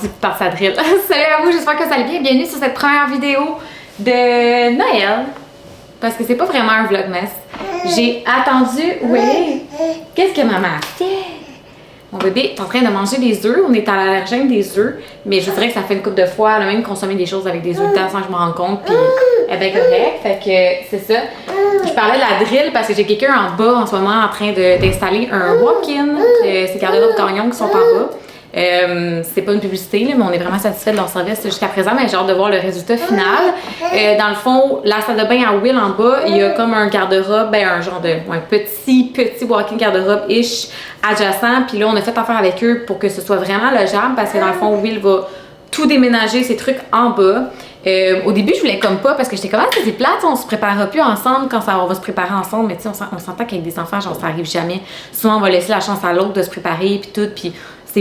c'est parti à drill. Salut à vous, j'espère que ça allait bien. Bienvenue sur cette première vidéo de Noël. Parce que c'est pas vraiment un vlogmas. J'ai attendu, oui. Qu'est-ce que maman a fait? Mon bébé est en train de manger des œufs. On est à l'allergène des œufs. Mais je dirais que ça fait une couple de fois. Elle a même consommé des choses avec des œufs dedans sans que je me rende compte. Puis elle est bien correcte. Fait que c'est ça. Je parlais de la drill parce que j'ai quelqu'un en bas en ce moment en train d'installer un walk-in. C'est Garde-robe Gagnon qui sont en bas. C'est pas une publicité, là, mais on est vraiment satisfait de leur service jusqu'à présent, mais j'ai hâte de voir le résultat final. Dans le fond, la salle de bain à Will en bas, il y a comme un garde-robe, un genre de petit walk-in garde-robe-ish adjacent. Puis là, on a fait affaire avec eux pour que ce soit vraiment logeable parce que dans le fond, Will va tout déménager ses trucs en bas. Au début, je voulais comme pas parce que j'étais comme, c'est plate, on se préparera plus ensemble quand on va se préparer ensemble, mais tu sais, on s'entend qu'avec des enfants, genre, ça arrive jamais. Souvent, on va laisser la chance à l'autre de se préparer, puis tout, puis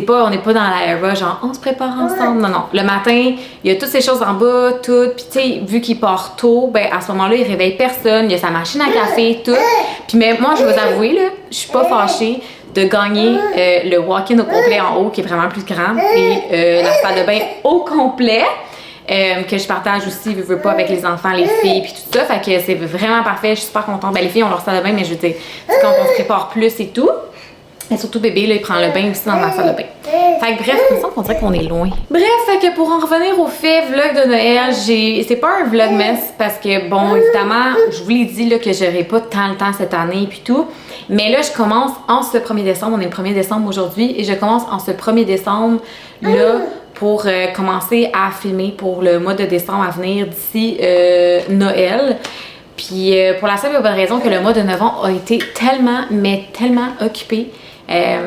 on n'est pas dans la era, genre, on se prépare ensemble. Non, non. Le matin, il y a toutes ces choses en bas, tout. Puis, tu sais, vu qu'il part tôt, à ce moment-là, il réveille personne. Il y a sa machine à café, tout. Puis, mais moi, je vais vous avouer, là, je suis pas fâchée de gagner le walk-in au complet en haut, qui est vraiment plus grand, et la salle de bain au complet. Que je partage aussi, je veux pas, avec les enfants, les filles, puis tout ça. Fait que c'est vraiment parfait. Je suis super contente. Les filles ont leur salle de bain, mais je veux dire, quand on se prépare plus et tout. Et surtout bébé, là, il prend le bain aussi dans ma salle de bain. Fait que bref, il me semble qu'on dirait qu'on est loin. Bref, fait que pour en revenir au fait, vlog de Noël, c'est pas un vlogmas parce que, bon, évidemment, je vous l'ai dit là, que j'aurais pas tant le temps cette année puis tout. Mais là, je commence en ce 1er décembre, on est le 1er décembre aujourd'hui, et je commence en ce 1er décembre, là, pour commencer à filmer pour le mois de décembre à venir d'ici Noël. Puis pour la simple et bonne raison que le mois de novembre a été tellement, mais tellement occupé. Là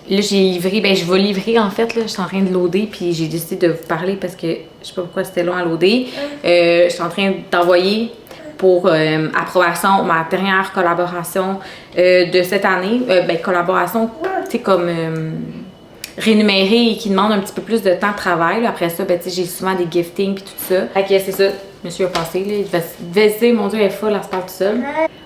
j'ai livré, je vais livrer en fait, là, je suis en train de loader puis j'ai décidé de vous parler parce que je sais pas pourquoi c'était long à loader. Je suis en train d'envoyer pour approbation ma dernière collaboration de cette année. Collaboration, tu sais, comme rémunérée et qui demande un petit peu plus de temps de travail. Là. Après ça, j'ai souvent des giftings puis tout ça. Fait que c'est ça, monsieur a passé, là, il devait se dire, mon Dieu, elle est folle, elle se parle tout seul.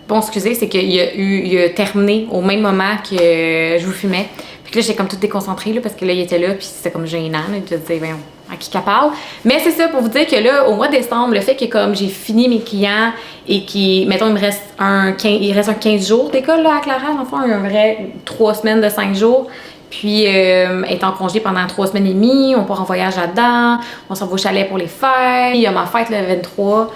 Bon, excusez, c'est qu'il a terminé au même moment que je vous filmais. Puis que là, j'étais comme toute déconcentrée, là, parce que là, il était là, puis c'était comme gênant, là, de dire, voyons, à qui qu'elle parle. Mais c'est ça, pour vous dire que là, au mois de décembre, le fait que comme j'ai fini mes clients et qui, mettons, il reste un 15 jours d'école, là, à Clara, enfin, un vrai 3 semaines de 5 jours. Puis, est en congé pendant 3 semaines et demie, on part en voyage là-dedans, on s'en va au chalet pour les fêtes. Il y a ma fête le 23,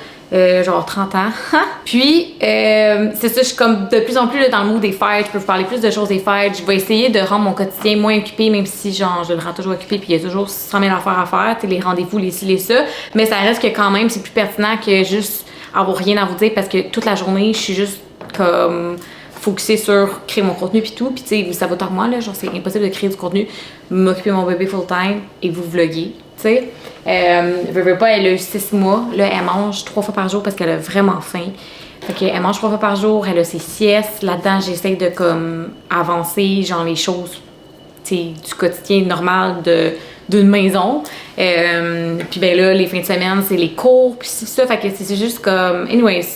genre 30 ans. Puis, c'est ça, je suis comme de plus en plus là, dans le mood des fêtes, je peux vous parler plus de choses des fêtes. Je vais essayer de rendre mon quotidien moins occupé, même si genre je le rends toujours occupé, puis il y a toujours 100 000 affaires à faire, les rendez-vous, les ci, les ça. Mais ça reste que quand même, c'est plus pertinent que juste avoir rien à vous dire parce que toute la journée, je suis juste comme focusée sur créer mon contenu puis tout, puis tu sais, ça va tant moi là, genre c'est impossible de créer du contenu, m'occuper de mon bébé full time et vous vlogger, tu sais. Veux pas, elle a eu 6 mois, là elle mange 3 fois par jour parce qu'elle a vraiment faim. Fait qu'elle mange 3 fois par jour, elle a ses siestes, là-dedans j'essaie de comme avancer genre les choses, tu sais, du quotidien normal d'une maison. Puis là, les fins de semaine, c'est les cours, puis c'est ça, fait que c'est juste comme, anyways,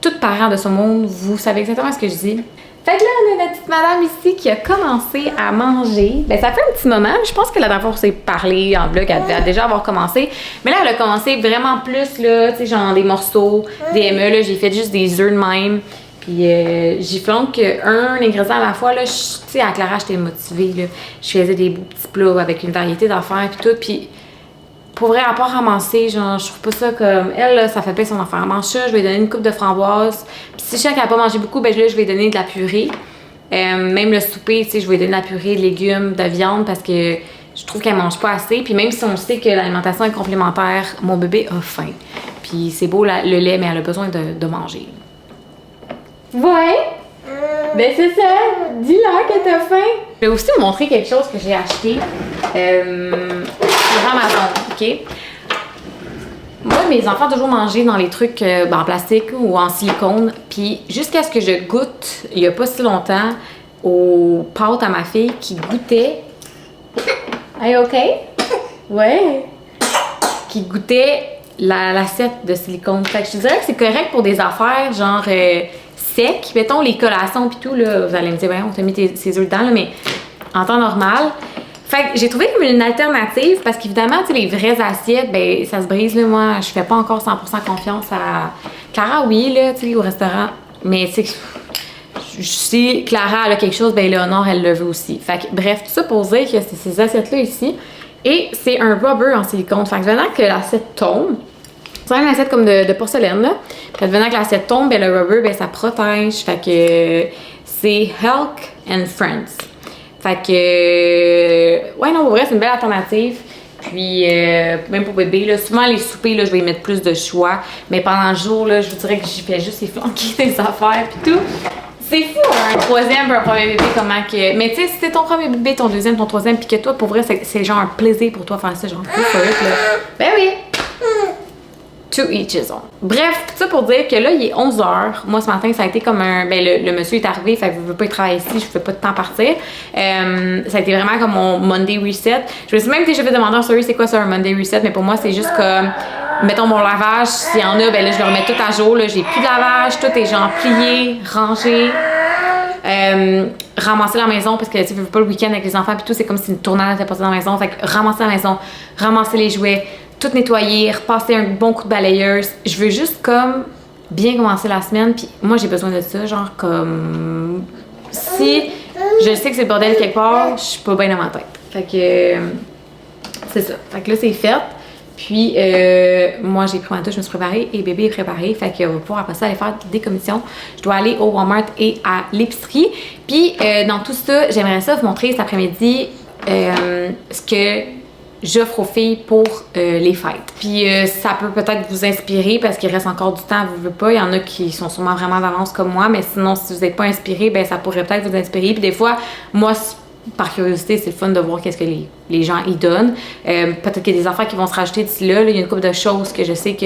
tous parents de ce monde, vous savez exactement ce que je dis. Fait que là, on a notre petite madame ici qui a commencé à manger. Ça fait un petit moment. Je pense que la dernière fois, on s'est parlé en vlog, elle devait déjà avoir commencé. Mais là, elle a commencé vraiment plus, là, tu sais, genre des morceaux, des ME, là. J'ai fait juste des œufs de même. Puis j'ai flanque un ingrédient à la fois, là. Tu sais, à Clara, j'étais motivée, là. Je faisais des beaux petits plats avec une variété d'affaires, puis tout. Puis pour vrai, à part ramasser, genre, je trouve pas ça comme... Elle, là, ça fait pas son affaire. Elle mange ça, je vais lui donner une coupe de framboises. Puis si je sais qu'elle a pas mangé beaucoup, là, je vais lui donner de la purée. Même le souper, tu sais, je vais lui donner de la purée, de légumes, de viande, parce que je trouve qu'elle mange pas assez. Puis même si on sait que l'alimentation est complémentaire, mon bébé a faim. Puis c'est beau, le lait, mais elle a besoin de manger. Ouais? Ben c'est ça! Dis-leur que t'as faim! Je vais aussi vous montrer quelque chose que j'ai acheté sur Amazon, ok? Moi, mes enfants ont toujours mangé dans les trucs en plastique ou en silicone, puis jusqu'à ce que je goûte, il y a pas si longtemps, aux pâtes à ma fille qui goûtait... Are you okay? Ouais! Qui goûtait l'assiette de silicone. Fait que je te dirais que c'est correct pour des affaires genre... sec, mettons les collations pis tout, là, vous allez me dire, on t'a mis ces œufs dedans, là, mais en temps normal. Fait que j'ai trouvé comme une alternative parce qu'évidemment, tu sais, les vraies assiettes, ben ça se brise, là. Moi, je fais pas encore 100% confiance à Clara, oui, là, tu sais, au restaurant. Mais tu sais, si Clara elle a quelque chose, ben Léonore, elle le veut aussi. Fait que bref, tout ça pour dire que c'est ces assiettes-là ici. Et c'est un rubber en silicone. Fait que venant que l'assiette tombe, c'est une assiette comme de porcelaine, là. Puis venant que l'assiette tombe, ben le rubber, ben ça protège. Fait que c'est Helk and Friends. Fait que, ouais, non, pour vrai, c'est une belle alternative. Puis, même pour bébé, là, souvent les soupers, là, je vais y mettre plus de choix. Mais pendant le jour, là, je vous dirais que j'y fais juste flanquer des affaires puis tout. C'est fou, hein, un troisième pour un premier bébé, comment que... Mais tu sais, si c'est ton premier bébé, ton deuxième, ton troisième, puis que toi, pour vrai, c'est genre un plaisir pour toi faire ça, genre, go for it, là. Ben oui! To each his own. Bref, tout ça pour dire que là, il est 11h. Moi, ce matin, ça a été comme un... Ben, le monsieur est arrivé, fait que je veux pas travailler ici, je fais pas de temps partir. Ça a été vraiment comme mon Monday Reset. Je me suis même déjà fait demander en story c'est quoi ça, un Monday Reset, mais pour moi, c'est juste comme... Mettons mon lavage, s'il y en a, ben là, je le remets tout à jour. Là, j'ai plus de lavage, tout est genre plié, rangé. Ramasser la maison parce que tu veux pas le week-end avec les enfants puis tout, c'est comme si une tournade était passée dans la maison. Fait que ramasser la maison, ramasser les jouets, tout nettoyer, repasser un bon coup de balayeuse. Je veux juste comme bien commencer la semaine puis moi j'ai besoin de ça, genre comme si je sais que c'est le bordel quelque part, je suis pas bien dans ma tête. Fait que c'est ça. Fait que là c'est fait. Puis, moi, j'ai pris ma douche, je me suis préparée et bébé est préparé. Fait qu'on va pouvoir après ça aller faire des commissions. Je dois aller au Walmart et à l'épicerie. Puis, dans tout ça, j'aimerais ça vous montrer cet après-midi ce que j'offre aux filles pour les fêtes. Puis, ça peut peut-être vous inspirer parce qu'il reste encore du temps, vous ne pas. Il y en a qui sont sûrement vraiment d'avance comme moi. Mais sinon, si vous n'êtes pas inspiré, ben ça pourrait peut-être vous inspirer. Puis des fois, moi, par curiosité, c'est le fun de voir qu'est-ce que les gens y donnent. Peut-être qu'il y a des affaires qui vont se rajouter d'ici là. Il y a une couple de choses que je sais que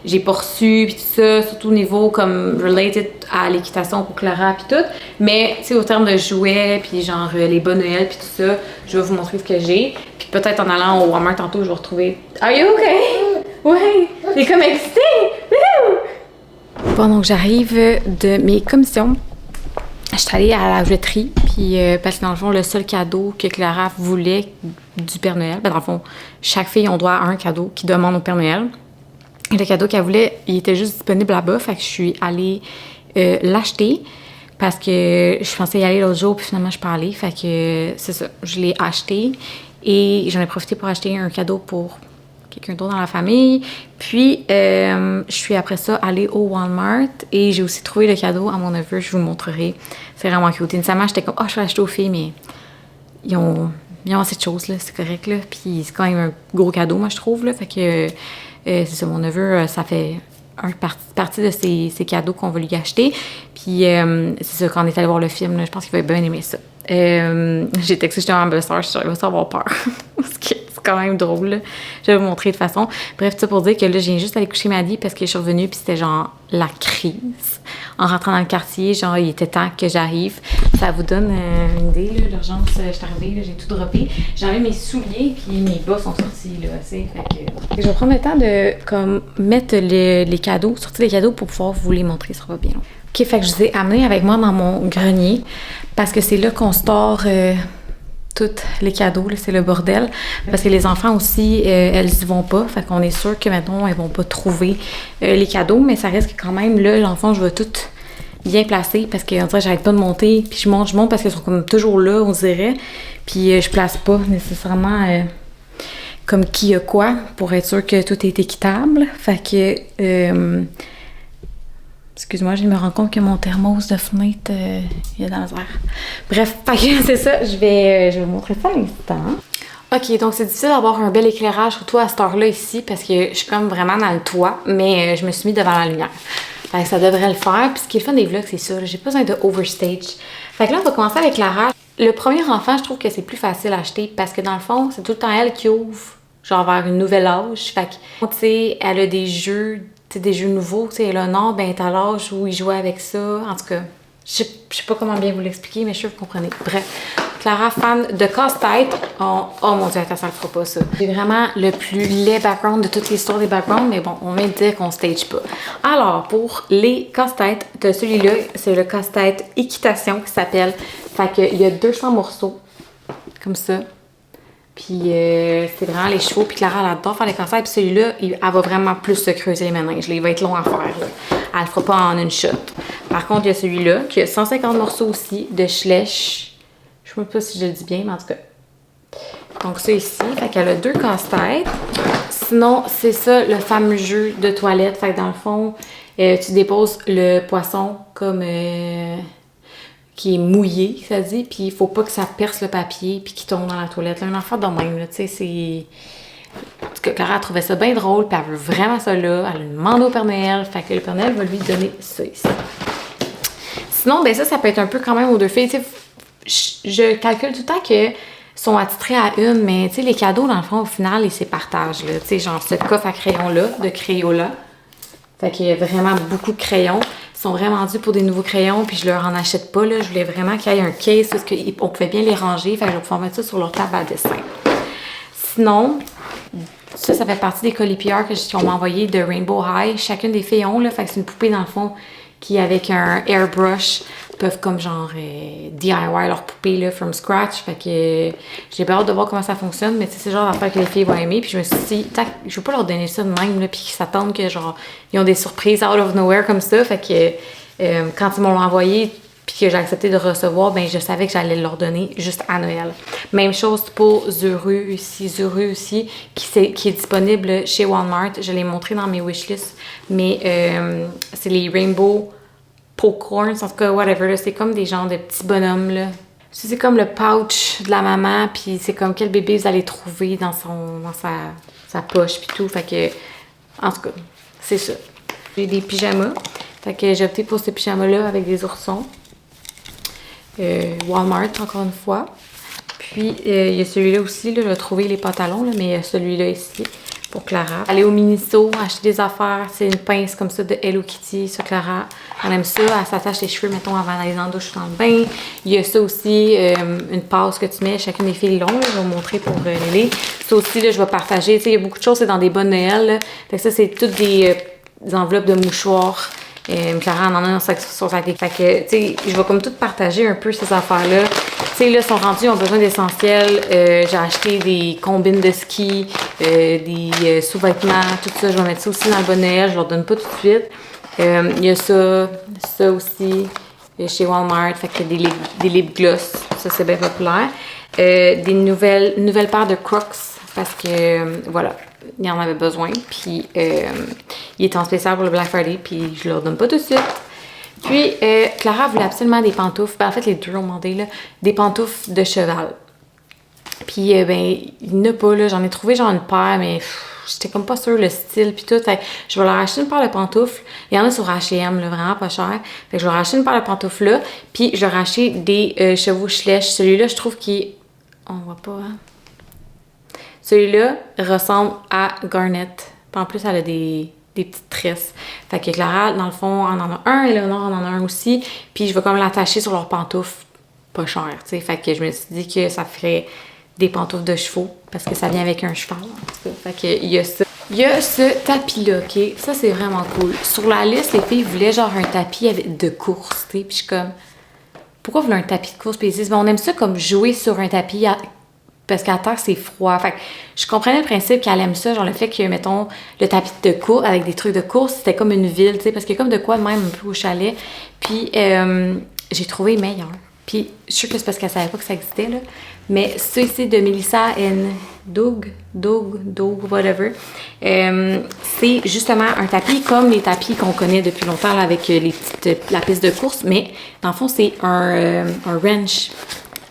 j'ai pas reçues, puis tout ça, surtout au niveau comme related à l'équitation pour Clara, puis tout. Mais, tu sais, au terme de jouets, puis genre les bas Noël, puis tout ça, je vais vous montrer ce que j'ai. Puis peut-être en allant au Walmart tantôt, je vais retrouver... Are you okay? Ouais! T'es comme excitée! Bon, donc j'arrive de mes commissions. Je suis allée à la jouetterie, puis parce que dans le fond, le seul cadeau que Clara voulait du Père Noël, ben dans le fond, chaque fille, on doit un cadeau qui demande au Père Noël. Et le cadeau qu'elle voulait, il était juste disponible là-bas, fait que je suis allée l'acheter parce que je pensais y aller l'autre jour, puis finalement, je suis pas allée. Fait que c'est ça, je l'ai acheté et j'en ai profité pour acheter un cadeau pour quelqu'un d'autre dans la famille. Puis, je suis après ça allée au Walmart et j'ai aussi trouvé le cadeau à mon neveu. Je vous le montrerai. C'est vraiment cute. Initialement, j'étais comme, oh, je vais l'acheter aux filles, mais ils ont assez de choses, là. C'est correct, là. Puis, c'est quand même un gros cadeau, moi, je trouve, là. Fait que, c'est ça, mon neveu, ça fait partie de ses cadeaux qu'on va lui acheter. Puis, c'est ça, quand on est allé voir le film, là, je pense qu'il va bien aimer ça. J'ai texté justement à ma belle-sœur, je suis sûre qu'il va avoir peur. Parce que quand même drôle, là. Je vais vous montrer de toute façon. Bref, tout ça pour dire que là, je viens juste aller coucher Maddy parce que je suis revenue puis c'était genre la crise. En rentrant dans le quartier, genre, il était temps que j'arrive. Ça vous donne une idée, là, l'urgence. Je suis arrivée, là, j'ai tout droppé. J'ai enlevé mes souliers puis mes bas sont sortis, là, tu sais. Fait que je vais prendre le temps de, comme, mettre les cadeaux, sortir les cadeaux pour pouvoir vous les montrer. Ça va bien long. OK, fait que je vous ai amené avec moi dans mon grenier parce que c'est là qu'on store... tous les cadeaux, là, c'est le bordel. Parce que les enfants aussi, elles y vont pas. Fait qu'on est sûr que maintenant, elles vont pas trouver les cadeaux. Mais ça reste que quand même, là, l'enfant, je vais tout bien placer. Parce qu'on dirait, j'arrête pas de monter. Puis je monte parce qu'elles sont comme toujours là, on dirait. Puis je place pas nécessairement comme qui a quoi pour être sûr que tout est équitable. Fait que... excuse-moi, je me rends compte que mon thermos de fenêtre, il est dans l'air. Bref, c'est ça, je vais vous montrer ça à l'instant. OK, donc c'est difficile d'avoir un bel éclairage, surtout à cette heure-là ici, parce que je suis comme vraiment dans le toit, mais je me suis mis devant la lumière. Fait que ça devrait le faire. Puis ce qui est le fun des vlogs, c'est ça, j'ai pas besoin de overstage. Fait que là, on va commencer avec Lara. Le premier enfant, je trouve que c'est plus facile à acheter, parce que dans le fond, c'est tout le temps elle qui ouvre, genre vers une nouvelle âge. Fait que, tu sais, elle a des jeux... des jeux nouveaux, tu sais, là, non, ben, t'as l'âge où ils jouaient avec ça. En tout cas, je sais pas comment bien vous l'expliquer, mais je suis sûr que vous comprenez. Bref, Clara, fan de casse-tête. Oh mon Dieu, attends, ça le fera pas, ça. C'est vraiment le plus laid background de toute l'histoire des backgrounds, mais bon, on vient de dire qu'on stage pas. Alors, pour les casse-têtes de celui-là, c'est le casse-tête équitation qui s'appelle. Fait qu'il y a 200 morceaux, comme ça. Puis c'est vraiment les chevaux. Puis Clara, elle adore faire les concerts. Puis celui-là, elle va vraiment plus se creuser les méninges. Là, il va être long à faire. Là. Elle le fera pas en une shot. Par contre, il y a celui-là qui a 150 morceaux aussi de Schleich. Je sais même pas si je le dis bien, mais en tout cas. Donc ça ici, fait qu'elle a 2 casse-têtes. Sinon, c'est ça le fameux jeu de toilette. Fait que dans le fond, tu déposes le poisson comme qui est mouillé, ça dit, puis il faut pas que ça perce le papier puis qu'il tombe dans la toilette. Là, un enfant de même, là, tu sais, c'est... En tout cas, Clara a trouvé ça bien drôle, puis elle veut vraiment ça là. Elle a demandé au Père Noël, fait que le Père Noël va lui donner ça ici. Sinon, ben ça peut être un peu quand même aux 2 filles. Tu sais, je calcule tout le temps que sont attitrés à une, mais tu sais, les cadeaux, dans le fond, au final, ils se partagent, là. Tu sais, genre ce coffre à crayons-là, de Crayola. Fait qu'il y a vraiment beaucoup de crayons. Ils sont vraiment durs pour des nouveaux crayons, puis je leur en achète pas, là. Je voulais vraiment qu'il y ait un case, parce qu'on pouvait bien les ranger. Fait que je vais pouvoir mettre ça sur leur table à dessin. Sinon, ça fait partie des colis PR qu'on m'a envoyé de Rainbow High. Chacune des filles ont, là. Fait que c'est une poupée, dans le fond, qui, avec un airbrush, peuvent comme genre DIY leur poupée là, from scratch. Fait que j'ai pas hâte de voir comment ça fonctionne, mais c'est le genre d'affaire que les filles vont aimer. Puis je me suis dit, je veux pas leur donner ça de même, là, puis qu'ils s'attendent que genre ils ont des surprises out of nowhere comme ça. Fait que quand ils m'ont envoyé, puis que j'ai accepté de recevoir, ben je savais que j'allais leur donner juste à Noël. Même chose pour Zuru aussi, qui est disponible chez Walmart. Je l'ai montré dans mes wishlists, mais c'est les Rainbow Popcorn, en tout cas, whatever, là, c'est comme des genres de petits bonhommes, là. C'est comme le pouch de la maman, puis c'est comme quel bébé vous allez trouver dans sa poche, puis tout, fait que, en tout cas, c'est ça. J'ai des pyjamas, fait que j'ai opté pour ce pyjama-là avec des oursons. Walmart, encore une fois. Puis, il y a celui-là aussi, là, j'ai trouvé les pantalons, là, mais il y a celui-là ici. Pour Clara. Aller au Miniso, acheter des affaires. C'est une pince comme ça de Hello Kitty sur Clara. Elle aime ça. Elle s'attache les cheveux, mettons, avant d'aller dans la douche ou dans le bain. Il y a ça aussi, une passe que tu mets. Chacune des filles longues, je vais vous montrer pour Lily. Ça aussi, là, je vais partager. Tu sais, il y a beaucoup de choses, c'est dans des bonnes Noël. Là. Fait que ça, c'est toutes des enveloppes de mouchoirs. Clara en a sur sa tête. Fait que, tu sais, je vais comme tout partager un peu ces affaires-là. Tu sais, là, sont rendus, ils ont besoin d'essentiels. J'ai acheté des combines de ski, des sous-vêtements, tout ça. Je vais mettre ça aussi dans le bon Noël. Je leur donne pas tout de suite. Il y a ça aussi, chez Walmart. Fait que des lip gloss. Ça, c'est bien populaire. Des nouvelles paires de Crocs. Parce que, voilà, il en avait besoin. Puis, il était en spécial pour le Black Friday. Puis, je leur donne pas tout de suite. Puis, Clara voulait absolument des pantoufles. Ben, en fait, les deux ont demandé, là, des pantoufles de cheval. Puis, ben, il n'y en a pas, là. J'en ai trouvé, genre, une paire, mais j'étais comme pas sûre le style, puis tout. Fait que je vais leur acheter une paire de pantoufles. Il y en a sur H&M, là, vraiment pas cher. Fait que je vais leur acheter une paire de pantoufles là. Puis, je vais leur acheter des chevaux Schleich. Celui-là, je trouve qu'il... On voit pas, hein? Celui-là ressemble à Garnet. Puis en plus, elle a des petites tresses. Fait que Clara, dans le fond, on en a un, et Léonore en a un aussi. Puis je vais comme l'attacher sur leurs pantoufles pas chères, tu sais. Fait que je me suis dit que ça ferait des pantoufles de chevaux parce que ça vient avec un cheval. Fait que il y a ça. Il y a ce tapis-là, OK? Ça, c'est vraiment cool. Sur la liste, les filles voulaient genre un tapis de course, tu sais. Puis je suis comme, pourquoi vous voulez un tapis de course? Puis ils disent, ben, on aime ça comme jouer sur un tapis parce qu'à terre, c'est froid. Fait que je comprenais le principe qu'elle aime ça, genre le fait que, mettons, le tapis de course, avec des trucs de course, c'était comme une ville, tu sais, parce qu'il y a comme de quoi de même un peu au chalet. Puis, j'ai trouvé meilleur. Puis, je suis sûre que c'est parce qu'elle savait pas que ça existait, là. Mais ça ici, de Melissa and Doug, whatever, c'est justement un tapis comme les tapis qu'on connaît depuis longtemps, là, avec la piste de course, mais dans le fond, c'est un wrench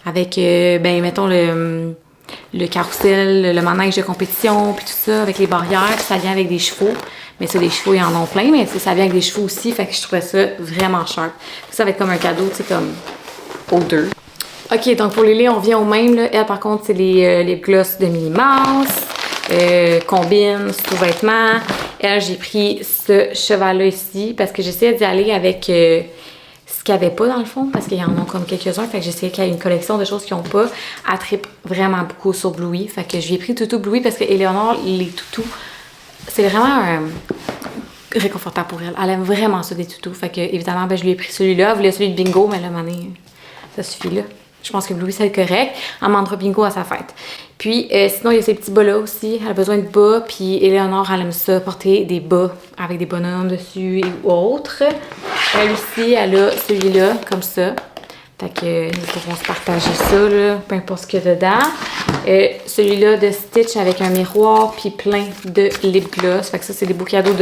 avec, ben, mettons, le carrousel, le manège de compétition, puis tout ça, avec les barrières, puis ça vient avec des chevaux. Mais ça, des chevaux, ils en ont plein, mais ça vient avec des chevaux aussi, fait que je trouvais ça vraiment sharp. Ça va être comme un cadeau, tu sais, comme aux deux. OK, donc pour Lily, on vient au même, là. Elle, par contre, c'est les glosses de Minnie Mouse, combines, sous-vêtements. Elle, j'ai pris ce cheval-là ici, parce que j'essayais d'y aller avec... ce qu'il n'y avait pas dans le fond, parce qu'il y en a comme quelques-uns, fait que j'essayais qu'il y ait une collection de choses qu'ils n'ont pas. Elle tripe vraiment beaucoup sur Bluey, fait que je lui ai pris Toutou Bluey parce que Éléonore, les toutous, c'est vraiment réconfortant pour elle. Elle aime vraiment ça des toutous, fait que évidemment, ben, je lui ai pris celui-là. Elle voulait celui de Bingo, mais là, mané, ça suffit là. Je pense que Bluey, c'est correct. Elle demandera Bingo à sa fête. Puis sinon, il y a ces petits bas-là aussi. Elle a besoin de bas. Puis Éléonore, elle aime ça, porter des bas avec des bonhommes dessus ou autres. Elle aussi, elle a celui-là, comme ça. Fait que ils pourront se partager ça, là, peu importe ce qu'il y a dedans. Celui-là de Stitch avec un miroir, puis plein de lip gloss. Fait que ça, c'est des beaux cadeaux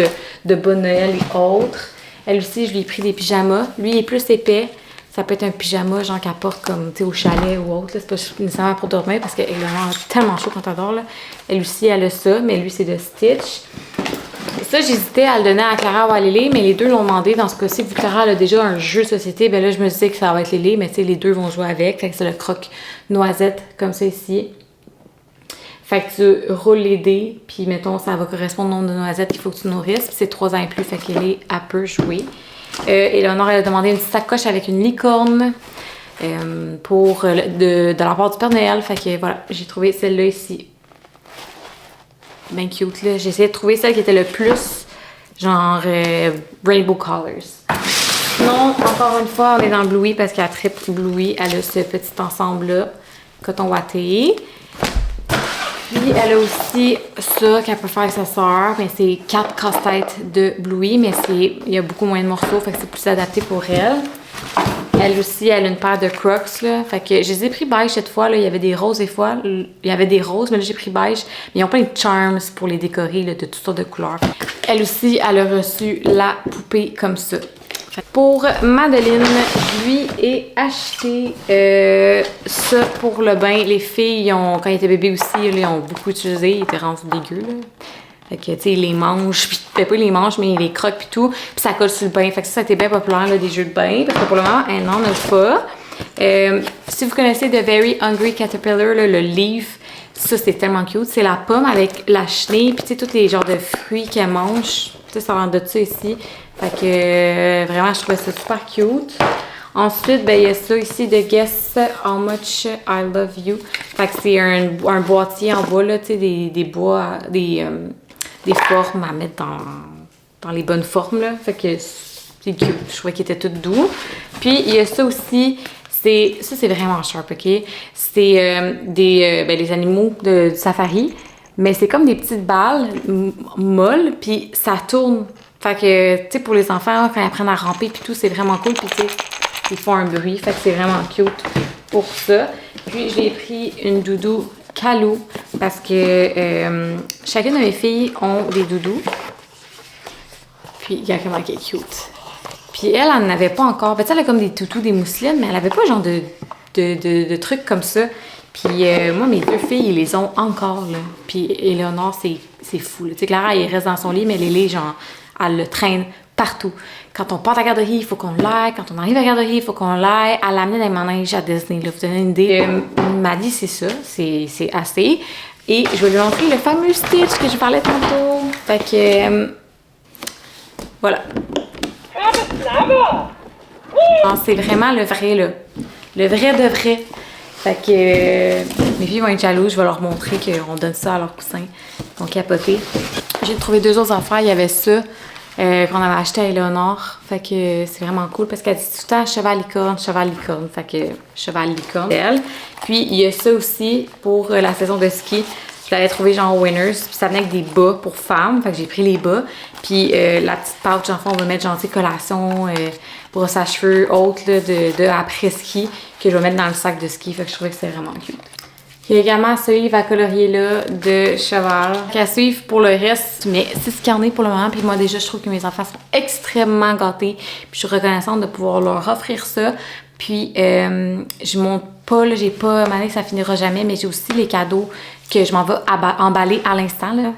de bon Noël et autres. Elle aussi, je lui ai pris des pyjamas. Lui, il est plus épais. Ça peut être un pyjama, genre qu'elle porte comme, tu sais, au chalet ou autre. C'est pas nécessairement pour dormir parce qu'elle a tellement chaud quand elle dort, là. Elle aussi, elle a ça, mais lui, c'est de Stitch. Ça, j'hésitais à le donner à Clara ou à Lily, mais les deux l'ont demandé. Dans ce cas-ci, vu que Clara a déjà un jeu de société, ben là, je me disais que ça va être Lily, mais tu sais, les deux vont jouer avec. Fait que c'est le croque-noisette, comme ça ici. Fait que tu roules les dés, puis mettons, ça va correspondre au nombre de noisettes qu'il faut que tu nourrisses. Puis c'est 3 ans et plus, fait qu'elle peut jouer. Éléonore, elle a demandé une sacoche avec une licorne de la part du Père Noël. Fait que voilà, j'ai trouvé celle-là ici. Ben cute, là. J'ai essayé de trouver celle qui était le plus, genre, Rainbow Colors. Sinon, encore une fois, on est dans Bluey parce qu'elle tripe Bluey. Elle a ce petit ensemble-là, coton watté. Puis, elle a aussi ça qu'elle peut faire avec sa soeur. Ben, c'est 4 casse-têtes de Bluey, mais il y a beaucoup moins de morceaux, fait que c'est plus adapté pour elle. Elle aussi, elle a une paire de Crocs, là. Fait que je les ai pris beige cette fois, là. Il y avait des roses des fois. Il y avait des roses, mais là, j'ai pris beige. Mais ils ont plein de charms pour les décorer, là, de toutes sortes de couleurs. Elle aussi, elle a reçu la poupée comme ça. Pour Madeline, je lui ai acheté ça pour le bain. Les filles, quand ils étaient bébés aussi, là, ils ont beaucoup utilisé. Ils étaient rendus dégueux, là. Fait que, tu sais, ils les mangent, puis pas ils les mangent, mais ils les croquent, puis tout. Puis ça colle sur le bain. Fait que ça a été bien populaire, là, des jeux de bain. Parce que pour le moment, elle n'en a pas. Si vous connaissez The Very Hungry Caterpillar, là, le leaf, ça, c'est tellement cute. C'est la pomme avec la chenille, puis tu sais, tous les genres de fruits qu'elle mange. Tu sais, ça rend de ça ici. Fait que, vraiment, je trouvais ça super cute. Ensuite, ben, il y a ça ici de Guess How Much I Love You. Fait que c'est un boîtier en bois, là, tu sais, des bois, des formes à mettre dans les bonnes formes, là. Fait que c'est cute. Je trouvais qu'il était tout doux. Puis, il y a ça aussi. Ça, c'est vraiment sharp, OK? C'est les animaux du safari. Mais c'est comme des petites balles molles, puis ça tourne. Fait que, tu sais, pour les enfants, quand ils apprennent à ramper, puis tout, c'est vraiment cool. Puis, tu sais, ils font un bruit. Fait que c'est vraiment cute pour ça. Puis, j'ai pris une doudou Calou parce que chacune de mes filles ont des doudous. Puis, il y a comment qui est cute. Puis, elle en avait pas encore. Ben, elle a comme des toutous, des mousselines, mais elle avait pas genre de trucs comme ça. Puis, moi, mes deux filles, ils les ont encore, là. Puis, Éléonore, c'est fou, là. Tu sais, Clara, elle reste dans son lit, mais Lily, genre, elle le traîne partout. Quand on part à la garderie, il faut qu'on l'aille. Quand on arrive à la garderie, il faut qu'on l'aille. Elle l'amener dans les manèges à Disney, là. Vous donnez une idée. M'a dit, c'est ça. C'est assez. Et je vais lui montrer le fameux Stitch que je parlais tantôt. Fait que, voilà. C'est vraiment le vrai, là. Le vrai de vrai. Fait que mes filles vont être jalouses. Je vais leur montrer qu'on donne ça à leurs coussins. Ils vont capoter. J'ai trouvé 2 autres affaires. Il y avait ça qu'on avait acheté à Éléonore. Fait que c'est vraiment cool parce qu'elle dit tout le temps cheval licorne, cheval licorne. Fait que cheval licorne. Puis il y a ça aussi pour la saison de ski. Je l'avais trouvé genre Winners. Puis ça venait avec des bas pour femmes. Fait que j'ai pris les bas. Puis la petite pouch, en fait, on va mettre genre, collation, brosse à cheveux, autres là, de après ski que je vais mettre dans le sac de ski. Fait que je trouvais que c'était vraiment cute. Il y a également ce livre à colorier là de cheval qu'à suivre pour le reste, mais c'est ce qu'il y en est pour le moment. Puis moi déjà je trouve que mes enfants sont extrêmement gâtés. Puis je suis reconnaissante de pouvoir leur offrir ça. Puis je monte pas, là, j'ai pas, mané, ça finira jamais, mais j'ai aussi les cadeaux que je m'en vais emballer à l'instant là.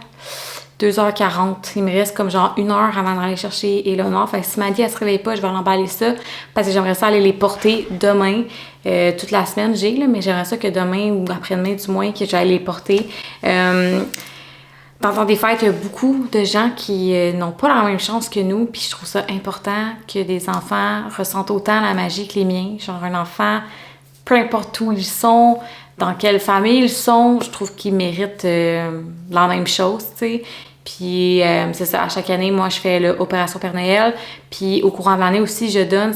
2h40. Il me reste comme genre 1 heure avant d'aller chercher Éléonore. Fait que si Maddy elle se réveille pas, je vais l'emballer ça parce que j'aimerais ça aller les porter demain. Toute la semaine j'ai là, mais j'aimerais ça que demain ou après-demain du moins que j'aille les porter. Dans le temps des fêtes, il y a beaucoup de gens qui n'ont pas la même chance que nous, puis je trouve ça important que des enfants ressentent autant la magie que les miens. Genre un enfant, peu importe où ils sont, dans quelle famille ils sont, je trouve qu'ils méritent la même chose, tu sais. Puis c'est ça, à chaque année, moi, je fais l'opération Père Noël. Puis au courant de l'année aussi, je donne.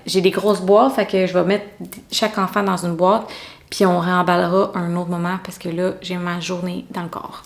J'ai des grosses boîtes, fait que je vais mettre chaque enfant dans une boîte. Puis on réemballera un autre moment parce que là, j'ai ma journée dans le corps.